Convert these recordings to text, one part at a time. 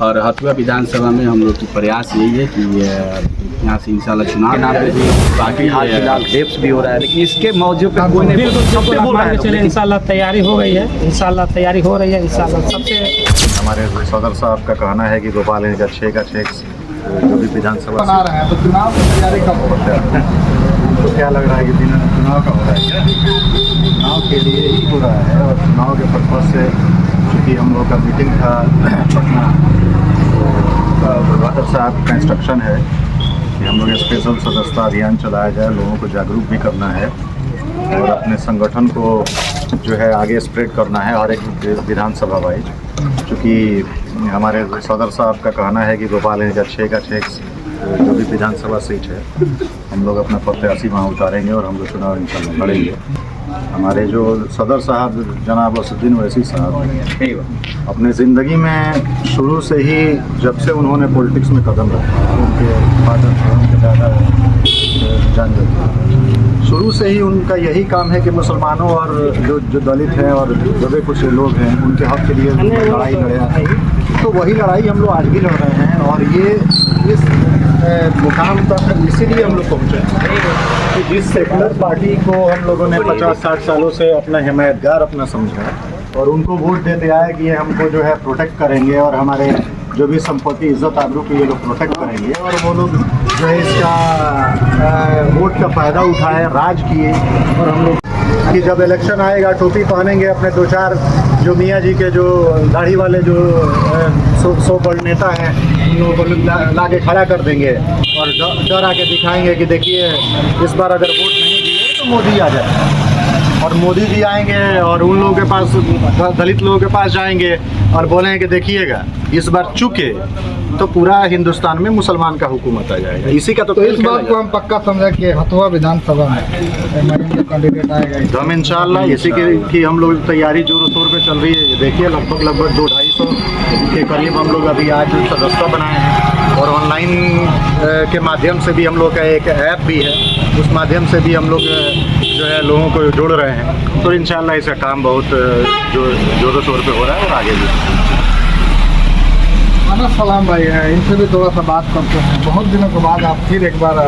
और हथुआ विधानसभा में हम लोग की प्रयास यही है कि यहाँ से इंशाल्लाह चुनाव नाम पे बाकी हाल फिलहाल डेप्स भी हो रहा है, लेकिन इसके मौजूद पे कोई नहीं बिल्कुल चले। इंशाल्लाह तैयारी हो गई है, इंशाल्लाह तैयारी हो रही है। इंशाल्लाह सबसे हमारे सदर साहब का कहना है कि गोपाल का 6 का 6 जो भी विधानसभा बना रहे हैं, तो चुनाव की तैयारी कब होता है? तो क्या लग रहा है कि बिना चुनाव का हो रहा है? चुनाव के लिए ही हो रहा है और चुनाव के पर्पज से चूँकि हम लोग का मीटिंग था पटना, तो साहब का इंस्ट्रक्शन है कि हम लोग स्पेशल सदस्यता अभियान चलाया जाए, लोगों को जागरूक भी करना है और अपने संगठन को जो है आगे स्प्रेड करना है हर एक विधानसभा वाइज। चूँकि हमारे सदर साहब का कहना है कि गोपाल का 6 का 6 जो भी विधानसभा सीट है हम लोग अपना प्रत्याशी वहाँ उतारेंगे और हम लोग चुनाव इंशाल्लाह लड़ेंगे। हमारे जो सदर साहब जनाब असुद्दीन ओवैसी साहब अपने ज़िंदगी में शुरू से ही जब से उन्होंने पॉलिटिक्स में कदम रखा, उनके फादर थे, उनके दादा जान शुरू से ही उनका यही काम है कि मुसलमानों और जो दलित हैं और जो भी कुछ लोग हैं उनके हक के लिए लड़ाई लड़े, तो वही लड़ाई हम लोग आज भी लड़ रहे हैं। और ये इस मुकाम तक इसीलिए हम लोग पहुँचे कि जिस सेकुलर पार्टी को हम लोगों ने 50-60 सालों से अपना हिमायतगार अपना समझा और उनको वोट देते आए कि ये हमको जो है प्रोटेक्ट करेंगे और हमारे जो भी संपत्ति इज्जत आबरू की ये लोग प्रोटेक्ट करेंगे, और वो लोग जो है इसका वोट का फ़ायदा उठाए, राज किए। और हम लोग कि जब इलेक्शन आएगा टोपी पहनेंगे, अपने 2-4 जो मियाँ जी के जो दाढ़ी वाले जो सो बड़ नेता हैं उन लोगों को ला के खड़ा कर देंगे और डर आके दिखाएंगे कि देखिए इस बार अगर वोट नहीं दिए तो मोदी आ जाए। और मोदी जी आएंगे और उन लोगों के पास, दलित लोगों के पास जाएंगे और बोलेंगे कि देखिएगा इस बार चुके तो पूरा हिंदुस्तान में मुसलमान का हुकूमत आ जाएगा। इसी का तो इस बात को हम पक्का समझा कि हथुआ विधानसभा में कैंडिडेट आएगा। तो हम इंशाल्लाह इसी की हम लोग तैयारी जोरों शोर पे चल रही है। देखिए लगभग 200-250 के करीब हम लोग अभी आज सदस्यता बनाए हैं और ऑनलाइन के माध्यम से भी हम लोग का एक ऐप भी है, उस माध्यम से भी हम लोग जो है लोगों को जोड़ रहे हैं। तो इंशाल्लाह इसका काम बहुत जोरों शोर पे हो रहा है और आगे भी। अनस सलाम भाई हैं, इनसे भी थोड़ा सा बात करते हैं। बहुत दिनों के बाद आप फिर एक बार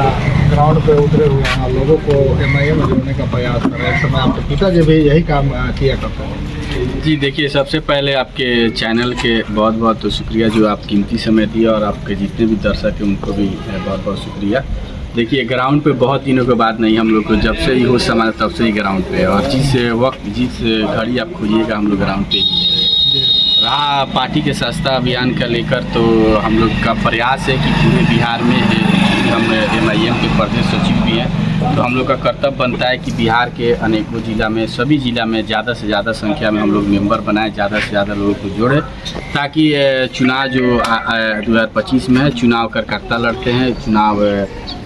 ग्राउंड पे उतरे हुए हैं, लोगों को MIA में जोड़ने का प्रयास कर रहे हैं। समय आपके पिताजी भी यही काम किया करते हैं। जी देखिए, सबसे पहले आपके चैनल के बहुत बहुत शुक्रिया जो आप कीमती समय दिए, और आपके जितने भी दर्शक हैं उनको भी बहुत बहुत शुक्रिया। देखिए ग्राउंड पे बहुत दिनों के बाद नहीं, हम लोग को जब से ही होश संभाला तब से ही ग्राउंड पे, और जिस वक्त जिस घड़ी आप खोजिएगा हम लोग ग्राउंड पे ही रहा। पार्टी के सस्ता अभियान का लेकर तो हम लोग का प्रयास है कि पूरे बिहार में हम MIM के प्रदेश सचिव भी हैं, तो हम लोग का कर्तव्य बनता है कि बिहार के अनेकों ज़िला में, सभी ज़िला में ज़्यादा से ज़्यादा संख्या में हम लोग मेंबर बनाएं, ज़्यादा से ज़्यादा लोगों को जोड़ें, ताकि चुनाव जो 2025 में है, चुनाव कार्यकर्ता लड़ते हैं, चुनाव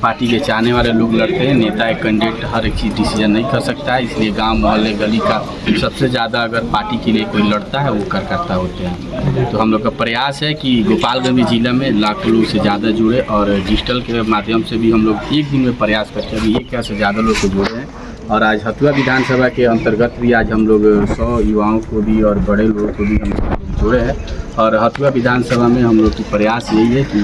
पार्टी के चाहने वाले लोग लड़ते हैं। नेता एक कैंडिडेट हर एक चीज़ डिसीजन नहीं कर सकता है, इसलिए गांव मोहल्ले गली का सबसे ज़्यादा अगर पार्टी के लिए कोई लड़ता है वो कार्यकर्ता होते हैं। तो हम लोग का प्रयास है कि गोपालगंज जिला में लाखों लोग से ज़्यादा जुड़े, और डिजिटल के माध्यम से भी हम लोग एक दिन में प्रयास करते हैं कि 1 से ज़्यादा लोग को जोड़े हैं। और आज हथुआ विधानसभा के अंतर्गत भी आज हम लोग 100 युवाओं को भी और बड़े लोगों को भी हम जोड़े हैं। और हथुआ विधानसभा में हम लोग की प्रयास यही है कि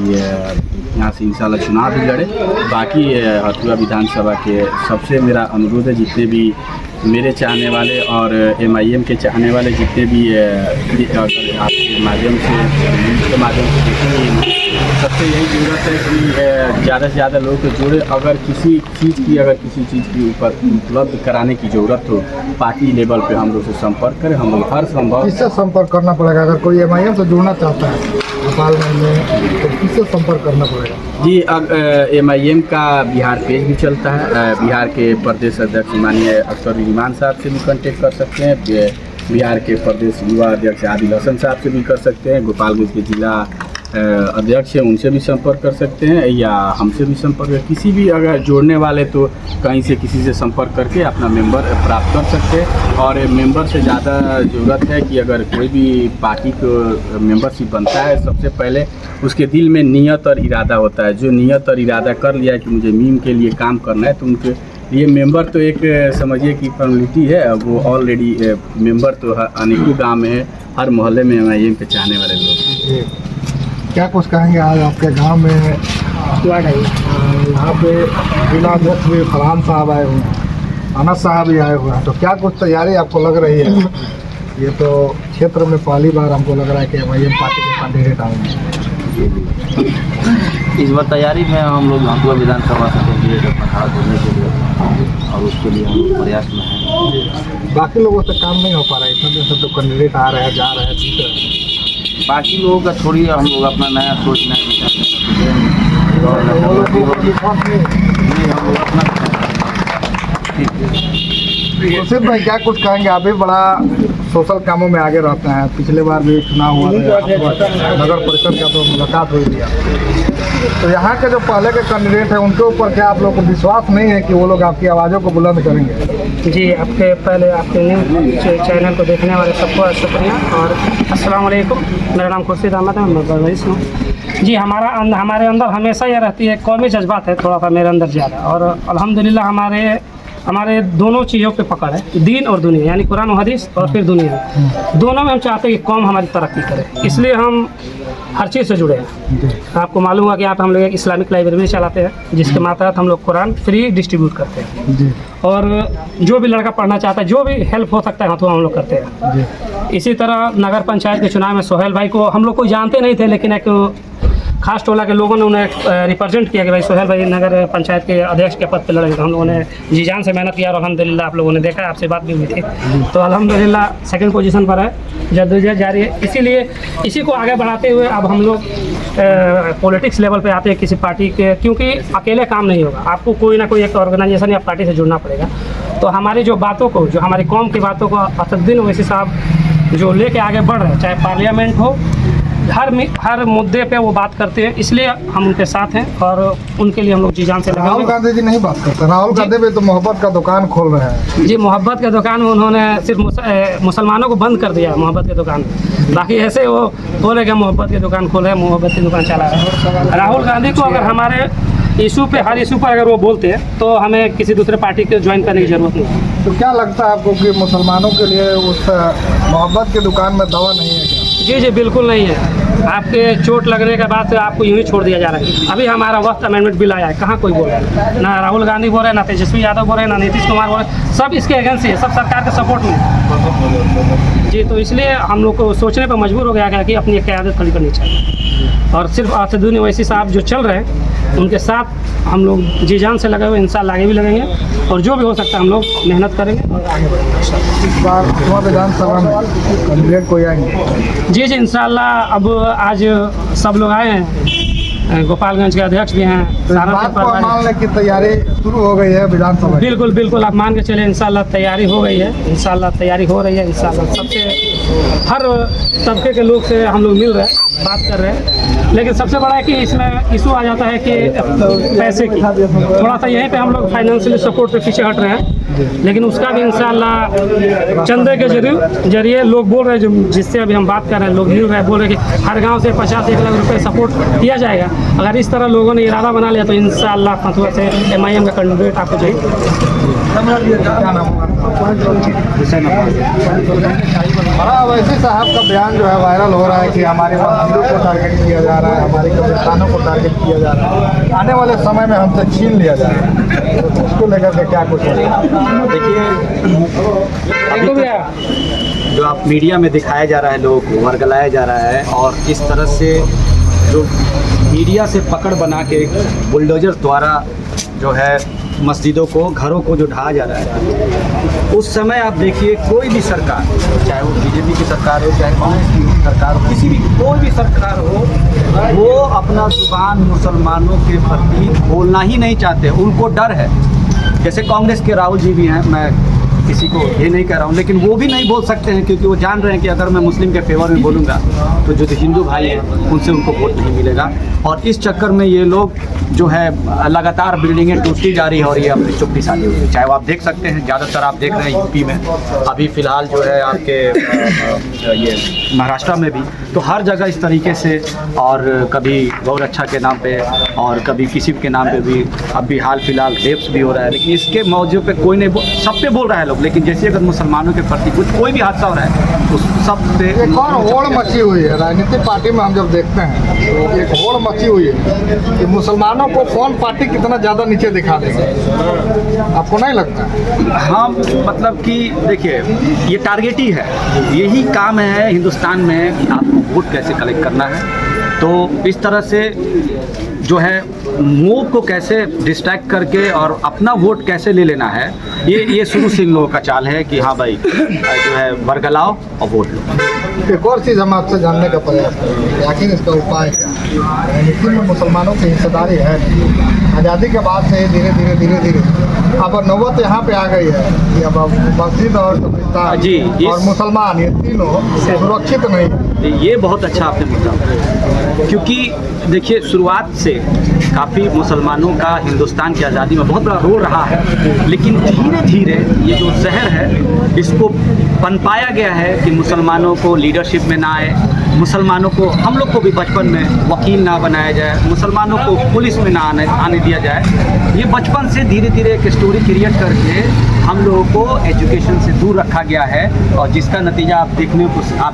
यहाँ से इंशाल्लाह चुनाव भी लड़े। बाकी हथुआ विधानसभा के सबसे मेरा अनुरोध है, जितने भी मेरे चाहने वाले और MIM के चाहने वाले जितने भी अगर आपके माध्यम से, न्यूज़ के माध्यम से देखेंगे, सबसे यही ज़रूरत है कि ज़्यादा से ज़्यादा लोगों को जोड़े। अगर किसी चीज़ की ऊपर उपलब्ध कराने की ज़रूरत हो, पार्टी लेवल पे हम लोग से संपर्क करें। हम लोग हर संभव किससे संपर्क करना पड़ेगा? अगर कोई MIM से जुड़ना चाहता है गोपालगंज में तो किससे संपर्क करना पड़ेगा? जी, अब MIM का बिहार पेज भी चलता है। बिहार के प्रदेश अध्यक्ष माननीय अख्तर साहब से भी कांटेक्ट कर सकते हैं, बिहार के प्रदेश युवा अध्यक्ष आदिल हसन साहब से भी कर सकते हैं, गोपालगंज के जिला अध्यक्ष हैं उनसे भी संपर्क कर सकते हैं, या हमसे भी संपर्क, किसी भी अगर जोड़ने वाले तो कहीं से किसी से संपर्क करके अपना मेंबर प्राप्त कर सकते हैं। और मेंबर से ज़्यादा ज़रूरत है कि अगर कोई भी पार्टी को मेंबरशिप बनता है, सबसे पहले उसके दिल में नियत और इरादा होता है। जो नियत और इरादा कर लिया कि मुझे मीम के लिए काम करना है, तो उनके ये मेंबर तो एक समझिए कि फॉर्मेलिटी है, वो ऑलरेडी मेंबर तो अनेकों गाँव में है, हर मोहल्ले में MIM के चाहने वाले लोग। क्या कुछ कहेंगे आज आपके गांव में यहाँ पे जिला अध्यक्ष भी फरहान साहब आए हुए हैं, अनस साहब भी आए हुए हैं, तो क्या कुछ तैयारी आपको लग रही है? ये तो क्षेत्र में पहली बार हमको लग रहा है कि MIM पार्टी के कैंडिडेट आएंगे। इस बार तैयारी में हम लोग हंसुआ विधानसभा से कैंडिडेट अपना खड़ा करने के लिए और उसके लिए हम लोग प्रयास में हैं। बाकी लोगों से काम नहीं हो पा रहा है, इतने दिन से तो कैंडिडेट आ रहे हैं, जा रहे हैं, जीत रहे हैं। बाकी लोगों का छोड़िए, हम लोग अपना नया सोच नया विचार नहीं, हम लोग अपना खुर्शीद भाई क्या कुछ कहेंगे? आप भी बड़ा सोशल कामों में आगे रहते हैं, पिछले बार भी चुनाव हुआ था, नगर परिषद का तो मुलाकात हुई थी। तो यहाँ के जो पहले के कैंडिडेट हैं उनके ऊपर क्या आप लोग को विश्वास नहीं है कि वो लोग आपकी आवाज़ों को बुलंद करेंगे? जी, आपके पहले आपके न्यूज़ चैनल को देखने वाले सबको शुक्रिया और अस्सलाम वालेकुम। मेरा नाम खुर्शीद अहमद है, मैं बंगलादेश हूँ। जी, हमारे अंदर हमेशा ये रहती है, कौमी जज्बात है थोड़ा सा मेरे अंदर ज़्यादा, और अल्हम्दुलिल्लाह हमारे दोनों चीज़ों पे पकड़ है, दीन और दुनिया, यानी कुरान और हदीस और फिर दुनिया, दोनों में हम चाहते हैं कि कौम हमारी तरक्की करे, इसलिए हम हर चीज़ से जुड़े हैं। आपको मालूम हुआ कि हम लोग एक इस्लामिक लाइब्रेरी भी चलाते हैं, जिसके मातहत हम लोग कुरान फ्री डिस्ट्रीब्यूट करते हैं, और जो भी लड़का पढ़ना चाहता है, जो भी हेल्प हो सकता है तो हम लोग करते हैं। इसी तरह नगर पंचायत के चुनाव में सोहेल भाई को हम लोग कोई जानते नहीं थे, लेकिन एक खास टोला के लोगों ने उन्हें रिप्रेजेंट किया कि भाई सोहेल भाई नगर पंचायत के अध्यक्ष के पद पे लड़ेंगे। तो हम लोगों ने जी जान से मेहनत किया और अल्हम्दुलिल्लाह आप लोगों ने देखा, आपसे बात भी हुई थी, तो अल्हम्दुलिल्लाह सेकंड पोजीशन पर है, जद्दोजहद जारी है। इसीलिए इसी को आगे बढ़ाते हुए अब हम लोग पॉलिटिक्स लेवल पे आते हैं किसी पार्टी के, क्योंकि अकेले काम नहीं होगा, आपको कोई ना कोई एक ऑर्गेनाइजेशन या पार्टी से जुड़ना पड़ेगा। तो हमारी जो बातों को, जो हमारी कौम की बातों को असदुद्दीन ओवैसी साहब जो लेके आगे बढ़ रहे हैं, चाहे पार्लियामेंट हो, हर मुद्दे पे वो बात करते हैं, इसलिए हम उनके साथ हैं और उनके लिए हम लोग जी जान से राहुल गांधी जी नहीं बात करते, राहुल गांधी भी तो मोहब्बत का दुकान खोल रहे हैं। जी, मोहब्बत के दुकान में उन्होंने सिर्फ मुसलमानों को बंद कर दिया मोहब्बत की दुकान, बाकी ऐसे वो बोले कि मोहब्बत की दुकान खोल रहे हैं, मोहब्बत की दुकान चला रहे हैं। राहुल गांधी को अगर हमारे इशू पे, हर इशू पर अगर वो बोलते हैं तो हमें किसी दूसरे पार्टी के ज्वाइन करने की ज़रूरत नहीं। तो क्या लगता है आपको कि मुसलमानों के लिए उस मोहब्बत की दुकान में दवा नहीं है क्या? जी जी, बिल्कुल नहीं है। आपके चोट लगने के बाद से आपको यूँ ही छोड़ दिया जा रहा है। अभी हमारा वक्त अमेंडमेंट बिल आया है, कहाँ कोई बोल रहा है? ना राहुल गांधी बोल रहे हैं, ना तेजस्वी यादव बोल रहे हैं, ना नीतीश कुमार बोल रहे हैं, सब इसके अगेंस्ट ही है, सब सरकार के सपोर्ट में। जी, तो इसलिए हम लोग को सोचने पर मजबूर हो गया कि अपनी क़यादत खड़ी करनी चाहिए, और सिर्फ असदुद्दीन ओवैसी साहब जो चल रहे हैं उनके साथ हम लोग जी जान से लगे हुए, इंशाल्लाह आगे भी लगेंगे, और जो भी हो सकता है हम लोग मेहनत करेंगे और आगे बढ़ेंगे। इस बार विधानसभा में कैंडिडेट कोई आएंगे? जी जी, इंशाल्लाह। अब आज सब लोग आए हैं, गोपालगंज के अध्यक्ष भी हैं, बात को मानने की तैयारी शुरू हो गई है विधानसभा? बिल्कुल बिल्कुल, आप मान के चले, इंशाल्लाह तैयारी हो गई है, इंशाल्लाह तैयारी हो रही है, इंशाल्लाह सबसे हर तबके के लोग से हम लोग मिल रहे हैं, बात कर रहे हैं। लेकिन सबसे बड़ा है कि इसमें इशू आ जाता है कि पैसे की, थोड़ा सा यहीं पे हम लोग फाइनेंशियली सपोर्ट पे पीछे हट रहे हैं, लेकिन उसका भी इंशाल्लाह चंदे के जरिए लोग बोल रहे हैं, जो जिससे अभी हम बात कर रहे हैं, लोग मिल रहे हैं, बोल रहे हैं कि हर गांव से 50-1 लाख रुपए सपोर्ट दिया जाएगा। अगर इस तरह लोगों ने इरादा बना लिया तो इंशाल्लाह फतवा से MIM का कैंडिडेट आपको चाहिए। बड़ा ओवैसी साहब का बयान जो है वायरल हो रहा है कि हमारे मस्जिदों को टारगेट किया जा रहा है, हमारे कब्रिस्तानों को टारगेट किया जा रहा है, आने वाले समय में हमसे छीन लिया जा रहा है, तो उसको लेकर के क्या कुछ है? देखिए, जो आप मीडिया में दिखाया जा रहा है, लोगों को वर्गलाया जा रहा है, और इस तरह से जो मीडिया से पकड़ बना के बुलडोजर द्वारा जो है मस्जिदों को, घरों को जो ढाया जा रहा है, उस समय आप देखिए कोई भी सरकार, चाहे वो बीजेपी की सरकार हो, चाहे कांग्रेस की सरकार हो, किसी भी कोई भी सरकार हो, वो अपना जुबान मुसलमानों के प्रति बोलना ही नहीं चाहते, उनको डर है। जैसे कांग्रेस के राहुल जी भी हैं, मैं किसी को ये नहीं कह रहा हूँ, लेकिन वो भी नहीं बोल सकते हैं, क्योंकि वो जान रहे हैं कि अगर मैं मुस्लिम के फेवर में बोलूँगा तो जो हिंदू भाई हैं उनसे उनको वोट नहीं मिलेगा, और इस चक्कर में ये लोग जो है लगातार बिल्डिंगें टूटती जा रही है और ये अपनी चुप्पी साधी हुई है। चाहे वो आप देख सकते हैं, ज़्यादातर आप देख रहे हैं यूपी में, अभी फ़िलहाल जो है आपके ये महाराष्ट्र में भी, तो हर जगह इस तरीके से, और कभी गौरक्षा के नाम पे और कभी किसी के नाम पे भी, अभी हाल फिलहाल रेप्स भी हो रहा है, लेकिन इसके मौजूद पे कोई नहीं, सब पे बोल रहा है लोग, सब, लेकिन जैसे अगर मुसलमानों के प्रति कुछ कोई भी हादसा हो रहा है उस सब पे एक और होड़ मची हुई है राजनीतिक पार्टी में। हम जब देखते हैं तो एक होड़ मची हुई है कि मुसलमानों को कौन पार्टी कितना ज़्यादा नीचे दिखा देगा, आपको नहीं लगता है? हाँ, मतलब कि देखिए ये टारगेट ही है, यही काम है हिंदुस्तान में कि आपको वोट कैसे कलेक्ट करना है। तो इस तरह से जो है मोब को कैसे डिस्ट्रैक्ट करके और अपना वोट कैसे ले लेना है, ये शुरू से इन लोगों का चाल है कि हाँ भाई जो है बरगलाओ और वोट लो। एक और चीज़ हम आपसे जानने का प्रयास करेंगे, आखिर इसका उपाय क्या है? राजनीति में मुसलमानों की हिस्सेदारी है नहीं। आज़ादी के बाद से धीरे धीरे अब नौबत यहाँ पे आ गई है कि अब मस्जिद और कब्रिस्तान जी, और मुसलमान ये तीनों सुरक्षित नहीं। ये बहुत अच्छा आपने मुद्दा उठाया, क्योंकि देखिए शुरुआत से काफ़ी मुसलमानों का हिंदुस्तान की आज़ादी में बहुत बड़ा रोल रहा है, लेकिन धीरे धीरे ये जो जहर है इसको पनपाया गया है कि मुसलमानों को लीडरशिप में ना आए, मुसलमानों को, हम लोग को भी बचपन में वकील ना बनाया जाए, मुसलमानों को पुलिस में ना आने दिया जाए। ये बचपन से धीरे धीरे एक स्टोरी क्रिएट करके हम लोगों को एजुकेशन से दूर रखा गया है, और जिसका नतीजा आप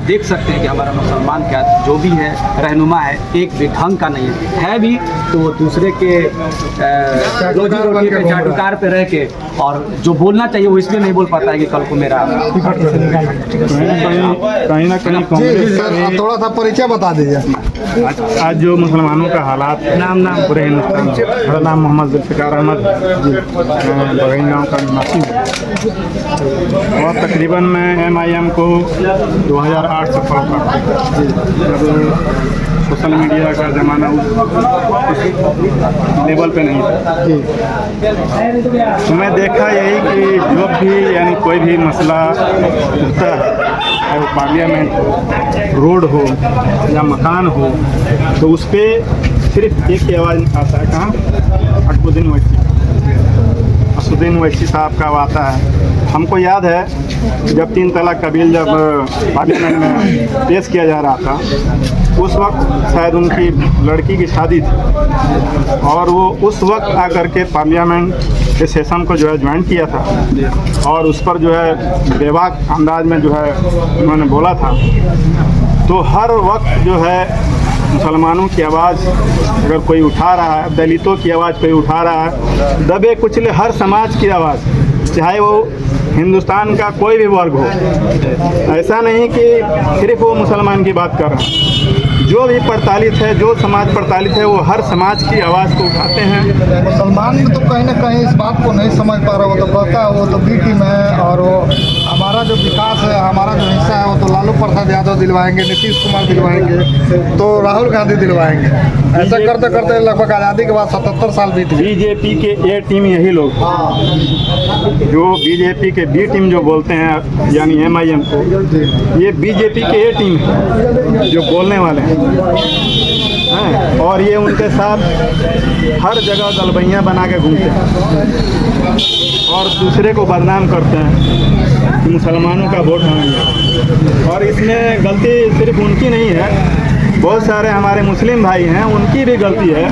देख सकते हैं कि हमारा मुसलमान का जो भी है रहनुमा है एक भी ढंग का नहीं है भी, तो वो दूसरे के रोजी रोटी पे चाटुकार पे रह के और जो बोलना चाहिए वो इसलिए नहीं बोल पाता है कि कल को मेरा कहीं ना कहीं जी सर, आप थोड़ा सा परिचय बता दीजिए। आज जो मुसलमानों का हालात नाम पूरे हिंदुस्तान में। मेरा नाम मोहम्मद जुल्फ़िकार अहमद, मैं बगई गाँव का निवासी हूँ और तकरीबन मैं MIM को 2008 से फॉलो करता हूँ। जब सोशल मीडिया का ज़माना उस लेवल पे नहीं था, तो मैं देखा यही कि जो भी यानी कोई भी मसला उठता है, चाहे वो पार्लियामेंट हो, रोड हो या मकान हो, तो उस पर सिर्फ एक ही आवाज़ आता है, कहाँ? अकबुद्दीन ओवैसी साहब का आता है। हमको याद है जब 3 तलाक का बिल जब पार्लियामेंट में पेश किया जा रहा था, उस वक्त शायद उनकी लड़की की शादी थी और वो उस वक्त आकर के पार्लियामेंट के सेशन को जो है ज्वाइन किया था और उस पर जो है बेबाक अंदाज में जो है उन्होंने बोला था। तो हर वक्त जो है मुसलमानों की आवाज़ अगर कोई उठा रहा है, दलितों की आवाज़ कोई उठा रहा है, दबे कुचले हर समाज की आवाज़, चाहे वो हिंदुस्तान का कोई भी वर्ग हो, ऐसा नहीं कि सिर्फ वो मुसलमान की बात कर रहा है, जो भी प्रताड़ित है, जो समाज प्रताड़ित है, वो हर समाज की आवाज़ को उठाते हैं। मुसलमान तो कहीं ना कहीं इस बात को नहीं समझ पा रहा, वो तो कहता है वो तो बी टीम है और वो हमारा जो विकास है, हमारा जो हिस्सा है वो तो लालू प्रसाद यादव दिलवाएंगे, नीतीश कुमार दिलवाएंगे, तो राहुल गांधी दिलवाएंगे। ऐसा करते करते लगभग आज़ादी के बाद 77 साल बीत गए। बीजेपी के ए टीम यही लोग, जो बीजेपी के बी टीम जो बोलते हैं यानी MIM को, ये बीजेपी के ए टीम है जो बोलने वाले हैं, और ये उनके साथ हर जगह गलबैयाँ बना के घूमते हैं और दूसरे को बदनाम करते हैं कि मुसलमानों का वोट मांगेंगे। और इसमें गलती सिर्फ उनकी नहीं है, बहुत सारे हमारे मुस्लिम भाई हैं, उनकी भी गलती है